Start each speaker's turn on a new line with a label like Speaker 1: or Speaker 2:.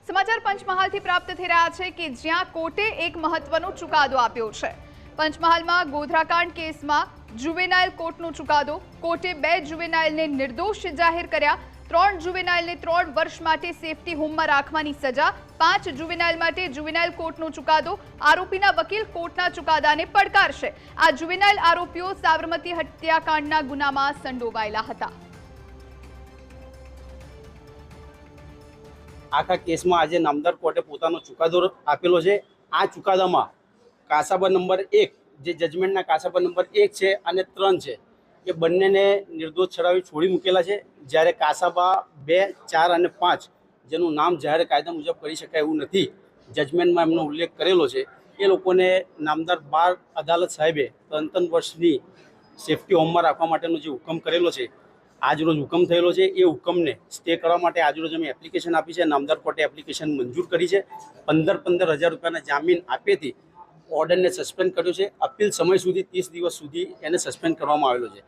Speaker 1: સમાચાર પંચમહાલથી પ્રાપ્ત થઈ રહ્યા છે કે જ્યાં કોર્ટે એક મહત્વનો ચુકાદો આપ્યો છે। પંચમહાલમાં ગોધરાકાંડ કેસમાં જુવેનાઇલ કોર્ટનો ચુકાદો। કોર્ટે 2 જુવેનાઇલને નિર્દોષ જાહેર કર્યા। 3 જુવેનાઇલને 3 વર્ષ માટે સેફટી હોમમાં રાખવાની સજા। 5 જુવેનાઇલ માટે જુવેનાઇલ કોર્ટનો ચુકાદો। આરોપીના વકીલ કોર્ટના ચુકાદાને પડકારશે। આ જુવેનાઇલ આરોપીઓ સાબરમતી હત્યાકાંડના ગુનામાં સંડોવાયેલા હતા।
Speaker 2: આખા કેસમાં આજે નામદાર કોર્ટે પોતાનો ચુકાદો આપેલો છે। આ ચુકાદામાં કાસાબા નંબર 1 જે જજમેન્ટના કાસાબા નંબર 1 છે અને 3 છે એ બંનેને નિર્દોષ ઠરાવી છોડી મૂકેલા છે। જ્યારે કાસાબા 2, 4 અને 5 જેનું નામ જાહેર કાયદા મુજબ કરી શકાય એવું નથી, જજમેન્ટમાં એમનો ઉલ્લેખ કરેલો છે, એ લોકોને નામદાર બાર અદાલત સાહેબે 3 વર્ષની સેફટી હોમમાં રાખવા માટેનો જે હુકમ કરેલો છે, આજરોજ હુકમ થયેલો છે, એ હુકમને સ્ટે કરવા માટે આજરોજ અમે એપ્લિકેશન આપી છે। નામદાર કોર્ટે એપ્લિકેશન મંજૂર કરી છે। 15,000 રૂપિયાના જામીન આપેથી ઓર્ડરને સસ્પેન્ડ કર્યો છે। અપીલ સમય સુધી 30 દિવસ સુધી એને સસ્પેન્ડ કરવામાં આવેલો છે।